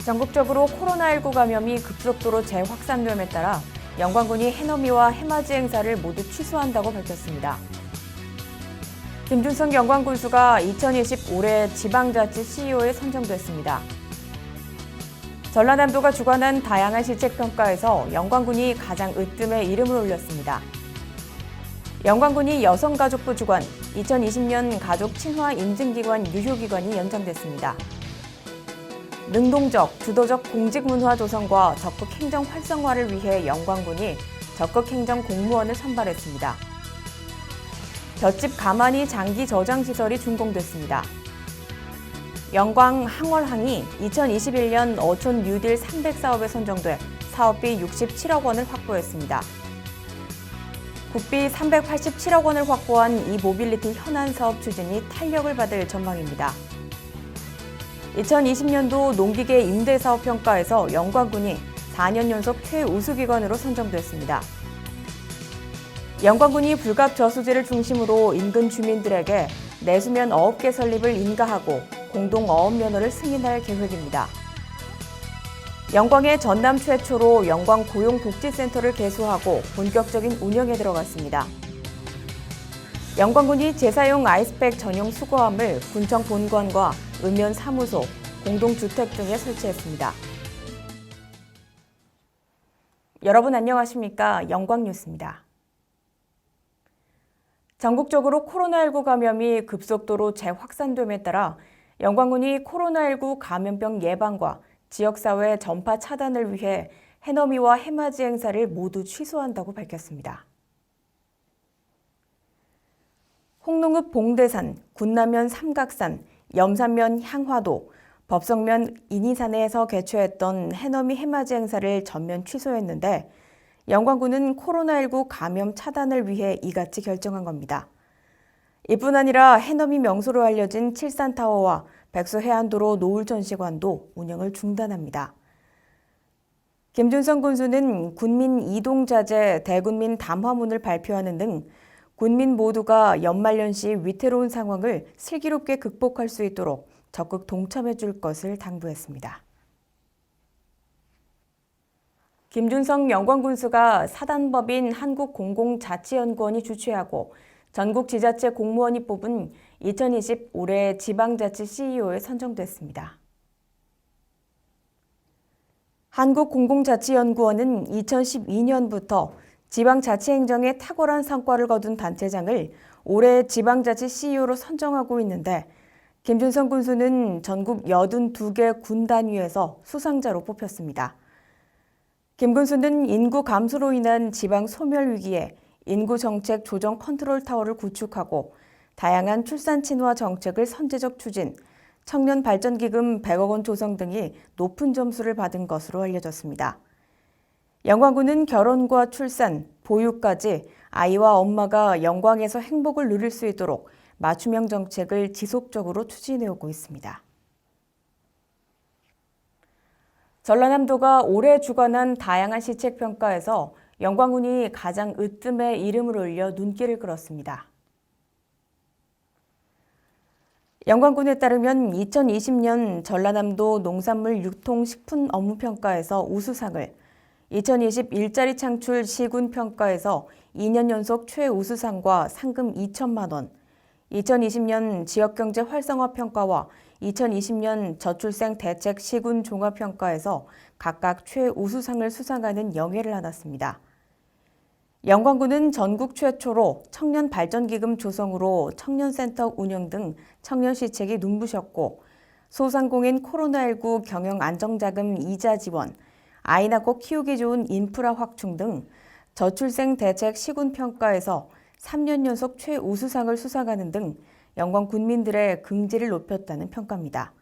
전국적으로 코로나19 감염이 급속도로 재확산됨에 따라 영광군이 해넘이와 해맞이 행사를 모두 취소한다고 밝혔습니다. 김준성 영광군수가 2020 올해 지방자치 CEO에 선정됐습니다. 전라남도가 주관한 다양한 실책평가에서 영광군이 가장 으뜸에 이름을 올렸습니다. 영광군이 여성가족부 주관, 2020년 가족 친화 인증기관 유효기간이 연장됐습니다. 능동적, 주도적 공직 문화 조성과 적극 행정 활성화를 위해 영광군이 적극 행정 공무원을 선발했습니다. 볏짚 가마니 장기 저장 시설이 준공됐습니다. 영광 항월항이 2021년 어촌 뉴딜 300 사업에 선정돼 사업비 67억 원을 확보했습니다. 국비 387억 원을 확보한 이 모빌리티 현안 사업 추진이 탄력을 받을 전망입니다. 2020년도 농기계 임대사업 평가에서 영광군이 4년 연속 최우수기관으로 선정됐습니다. 영광군이 불갑저수지를 중심으로 인근 주민들에게 내수면 어업계 설립을 인가하고 공동 어업 면허를 승인할 계획입니다. 영광의 전남 최초로 영광 고용복지센터를 개소하고 본격적인 운영에 들어갔습니다. 영광군이 재사용 아이스팩 전용 수거함을 군청 본관과 읍면 사무소, 공동주택 등에 설치했습니다. 여러분 안녕하십니까? 영광뉴스입니다. 전국적으로 코로나19 감염이 급속도로 재확산됨에 따라 영광군이 코로나19 감염병 예방과 지역사회 전파 차단을 위해 해넘이와 해맞이 행사를 모두 취소한다고 밝혔습니다. 홍농읍 봉대산, 군남면 삼각산, 염산면 향화도, 법성면 인이산에서 개최했던 해넘이 해맞이 행사를 전면 취소했는데 영광군은 코로나19 감염 차단을 위해 이같이 결정한 겁니다. 이뿐 아니라 해넘이 명소로 알려진 칠산타워와 백수해안도로 노을전시관도 운영을 중단합니다. 김준성 군수는 군민 이동자재 대군민 담화문을 발표하는 등 군민 모두가 연말연시 위태로운 상황을 슬기롭게 극복할 수 있도록 적극 동참해 줄 것을 당부했습니다. 김준성 영광군수가 사단법인 한국공공자치연구원이 주최하고 전국 지자체 공무원이 뽑은 2020 올해 지방자치 CEO에 선정됐습니다. 한국공공자치연구원은 2012년부터 지방자치행정에 탁월한 성과를 거둔 단체장을 올해 지방자치 CEO로 선정하고 있는데 김준성 군수는 전국 82개 군 단위에서 수상자로 뽑혔습니다. 김 군수는 인구 감소로 인한 지방 소멸 위기에 인구정책 조정 컨트롤 타워를 구축하고 다양한 출산 친화 정책을 선제적 추진, 청년 발전기금 100억 원 조성 등이 높은 점수를 받은 것으로 알려졌습니다. 영광군은 결혼과 출산, 보육까지 아이와 엄마가 영광에서 행복을 누릴 수 있도록 맞춤형 정책을 지속적으로 추진해오고 있습니다. 전라남도가 올해 주관한 다양한 시책평가에서 영광군이 가장 으뜸에 이름을 올려 눈길을 끌었습니다. 영광군에 따르면 2020년 전라남도 농산물 유통식품 업무평가에서 우수상을, 2020 일자리 창출 시군평가에서 2년 연속 최우수상과 상금 2천만 원, 2020년 지역경제 활성화 평가와 2020년 저출생 대책 시군 종합평가에서 각각 최우수상을 수상하는 영예를 안았습니다. 영광군은 전국 최초로 청년 발전기금 조성으로 청년센터 운영 등 청년 시책이 눈부셨고 소상공인 코로나19 경영 안정자금 이자 지원, 아이 낳고 키우기 좋은 인프라 확충 등 저출생 대책 시군 평가에서 3년 연속 최우수상을 수상하는 등 영광 군민들의 긍지를 높였다는 평가입니다.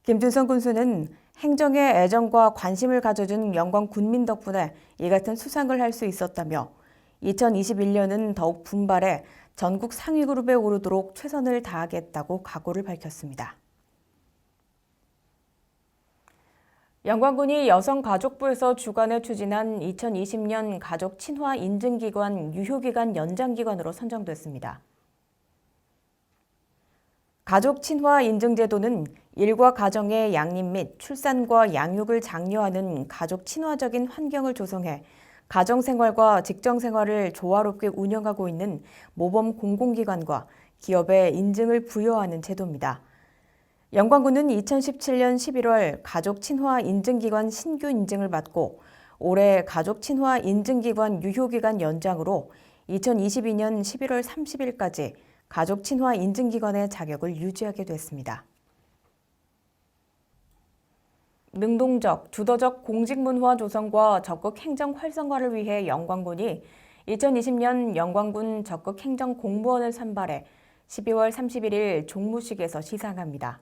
김준성 군수는 행정에 애정과 관심을 가져준 영광 군민 덕분에 이 같은 수상을 할 수 있었다며 2021년은 더욱 분발해 전국 상위 그룹에 오르도록 최선을 다하겠다고 각오를 밝혔습니다. 영광군이 여성가족부에서 주관해 추진한 2020년 가족 친화 인증기관 유효기간 연장기관으로 선정됐습니다. 가족 친화 인증 제도는 일과 가정의 양립 및 출산과 양육을 장려하는 가족 친화적인 환경을 조성해 가정 생활과 직장 생활을 조화롭게 운영하고 있는 모범 공공기관과 기업에 인증을 부여하는 제도입니다. 영광군은 2017년 11월 가족 친화 인증기관 신규 인증을 받고 올해 가족 친화 인증기관 유효기간 연장으로 2022년 11월 30일까지 가족 친화 인증기관의 자격을 유지하게 됐습니다. 능동적, 주도적 공직문화 조성과 적극 행정 활성화를 위해 영광군이 2020년 영광군 적극 행정 공무원을 선발해 12월 31일 종무식에서 시상합니다.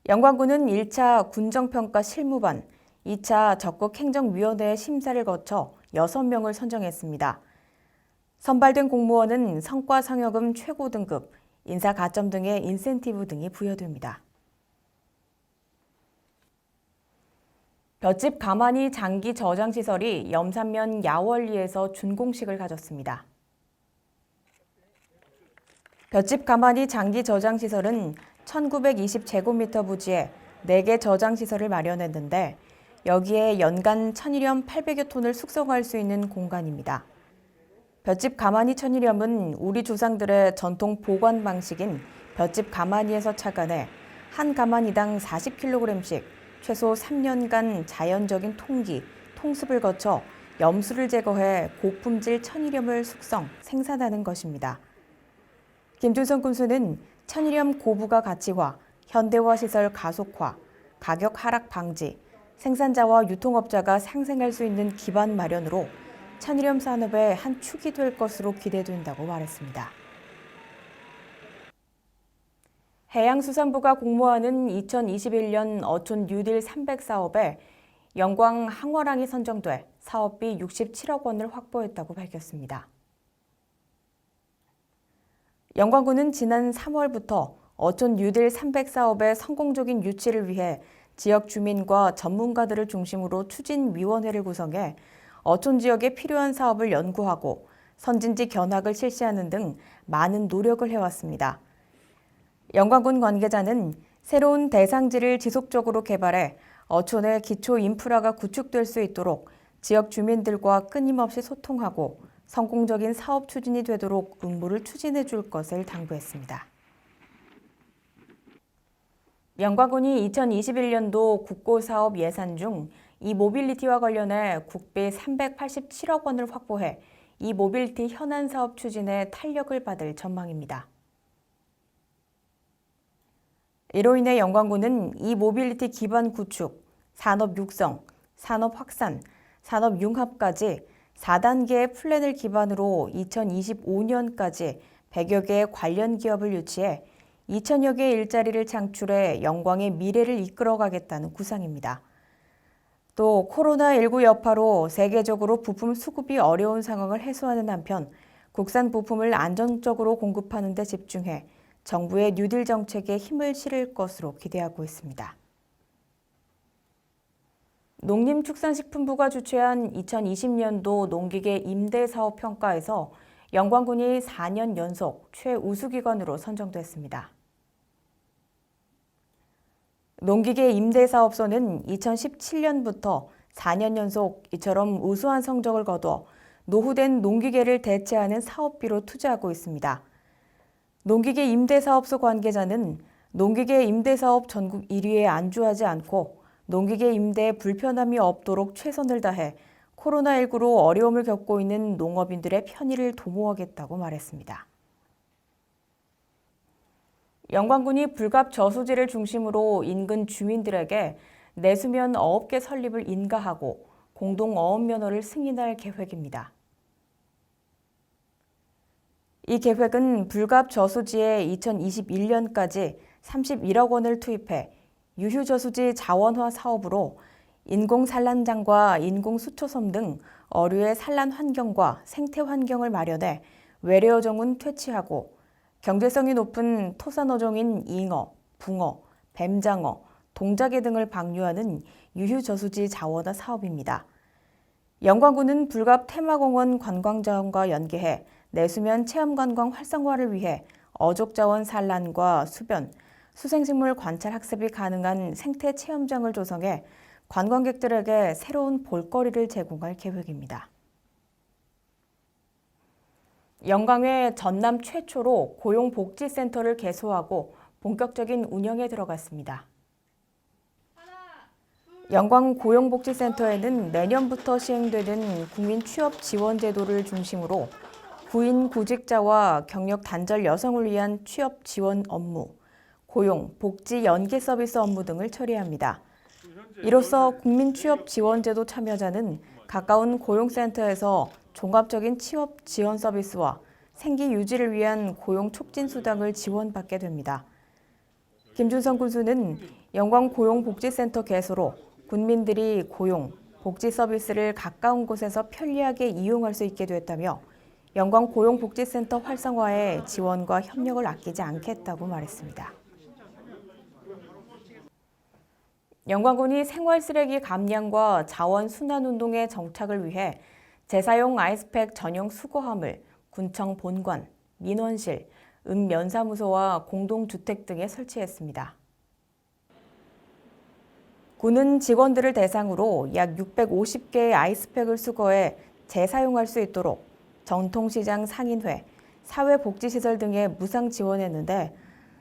영광군은 1차 군정평가 실무반, 2차 적극행정위원회 심사를 거쳐 6명을 선정했습니다. 선발된 공무원은 성과상여금 최고 등급, 인사 가점 등의 인센티브 등이 부여됩니다. 볏짚 가마니 장기 저장시설이 염산면 야월리에서 준공식을 가졌습니다. 볏짚 가마니 장기 저장시설은 1920제곱미터 부지에 4개 저장시설을 마련했는데 여기에 연간 천일염 800여 톤을 숙성할 수 있는 공간입니다. 볏짚 가마니 천일염은 우리 조상들의 전통 보관 방식인 볏짚 가마니에서 착안해 한 가마니당 40kg씩 최소 3년간 자연적인 통기, 통습을 거쳐 염수를 제거해 고품질 천일염을 숙성, 생산하는 것입니다. 김준성 군수는 천일염 고부가 가치화, 현대화 시설 가속화, 가격 하락 방지, 생산자와 유통업자가 상생할 수 있는 기반 마련으로 천일염 산업의 한 축이 될 것으로 기대된다고 말했습니다. 해양수산부가 공모하는 2021년 어촌 뉴딜 300 사업에 영광 항월항이 선정돼 사업비 67억 원을 확보했다고 밝혔습니다. 영광군은 지난 3월부터 어촌 뉴딜 300 사업의 성공적인 유치를 위해 지역 주민과 전문가들을 중심으로 추진위원회를 구성해 어촌 지역에 필요한 사업을 연구하고 선진지 견학을 실시하는 등 많은 노력을 해왔습니다. 영광군 관계자는 새로운 대상지를 지속적으로 개발해 어촌의 기초 인프라가 구축될 수 있도록 지역 주민들과 끊임없이 소통하고 성공적인 사업 추진이 되도록 응모를 추진해 줄 것을 당부했습니다. 영광군이 2021년도 국고사업 예산 중 이모빌리티와 관련해 국비 387억 원을 확보해 이모빌리티 현안 사업 추진에 탄력을 받을 전망입니다. 이로 인해 영광군은 이모빌리티 기반 구축, 산업 육성, 산업 확산, 산업 융합까지 4단계의 플랜을 기반으로 2025년까지 100여 개의 관련 기업을 유치해 2천여 개의 일자리를 창출해 영광의 미래를 이끌어가겠다는 구상입니다. 또 코로나19 여파로 세계적으로 부품 수급이 어려운 상황을 해소하는 한편 국산 부품을 안정적으로 공급하는 데 집중해 정부의 뉴딜 정책에 힘을 실을 것으로 기대하고 있습니다. 농림축산식품부가 주최한 2020년도 농기계 임대사업 평가에서 영광군이 4년 연속 최우수기관으로 선정됐습니다. 농기계 임대사업소는 2017년부터 4년 연속 이처럼 우수한 성적을 거둬 노후된 농기계를 대체하는 사업비로 투자하고 있습니다. 농기계 임대사업소 관계자는 농기계 임대사업 전국 1위에 안주하지 않고 농기계 임대에 불편함이 없도록 최선을 다해 코로나19로 어려움을 겪고 있는 농업인들의 편의를 도모하겠다고 말했습니다. 영광군이 불갑 저수지를 중심으로 인근 주민들에게 내수면 어업계 설립을 인가하고 공동 어업 면허를 승인할 계획입니다. 이 계획은 불갑 저수지에 2021년까지 31억 원을 투입해 유휴저수지 자원화 사업으로 인공산란장과 인공수초섬 등 어류의 산란 환경과 생태 환경을 마련해 외래어종은 퇴치하고 경제성이 높은 토산어종인 잉어, 붕어, 뱀장어, 동자개 등을 방류하는 유휴저수지 자원화 사업입니다. 영광군은 불갑 테마공원 관광자원과 연계해 내수면 체험관광 활성화를 위해 어족자원 산란과 수변, 수생식물 관찰 학습이 가능한 생태 체험장을 조성해 관광객들에게 새로운 볼거리를 제공할 계획입니다. 영광에 전남 최초로 고용복지센터를 개소하고 본격적인 운영에 들어갔습니다. 영광 고용복지센터에는 내년부터 시행되는 국민취업지원제도를 중심으로 구인 구직자와 경력 단절 여성을 위한 취업 지원 업무, 고용, 복지 연계 서비스 업무 등을 처리합니다. 이로써 국민취업지원제도 참여자는 가까운 고용센터에서 종합적인 취업 지원 서비스와 생계 유지를 위한 고용 촉진 수당을 지원받게 됩니다. 김준성 군수는 영광 고용복지센터 개소로 군민들이 고용, 복지 서비스를 가까운 곳에서 편리하게 이용할 수 있게 됐다며 영광 고용복지센터 활성화에 지원과 협력을 아끼지 않겠다고 말했습니다. 영광군이 생활쓰레기 감량과 자원 순환 운동의 정착을 위해 재사용 아이스팩 전용 수거함을 군청 본관, 민원실, 읍면사무소와 공동주택 등에 설치했습니다. 군은 직원들을 대상으로 약 650개의 아이스팩을 수거해 재사용할 수 있도록 전통시장 상인회, 사회복지시설 등에 무상 지원했는데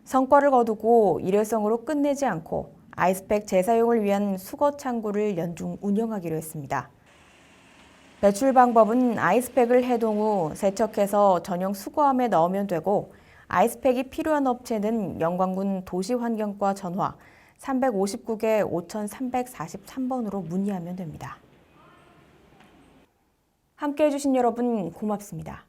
성과를 거두고 일회성으로 끝내지 않고 아이스팩 재사용을 위한 수거 창구를 연중 운영하기로 했습니다. 배출 방법은 아이스팩을 해동 후 세척해서 전용 수거함에 넣으면 되고 아이스팩이 필요한 업체는 영광군 도시환경과 전화 359개 5343번으로 문의하면 됩니다. 함께해 주신 여러분 고맙습니다.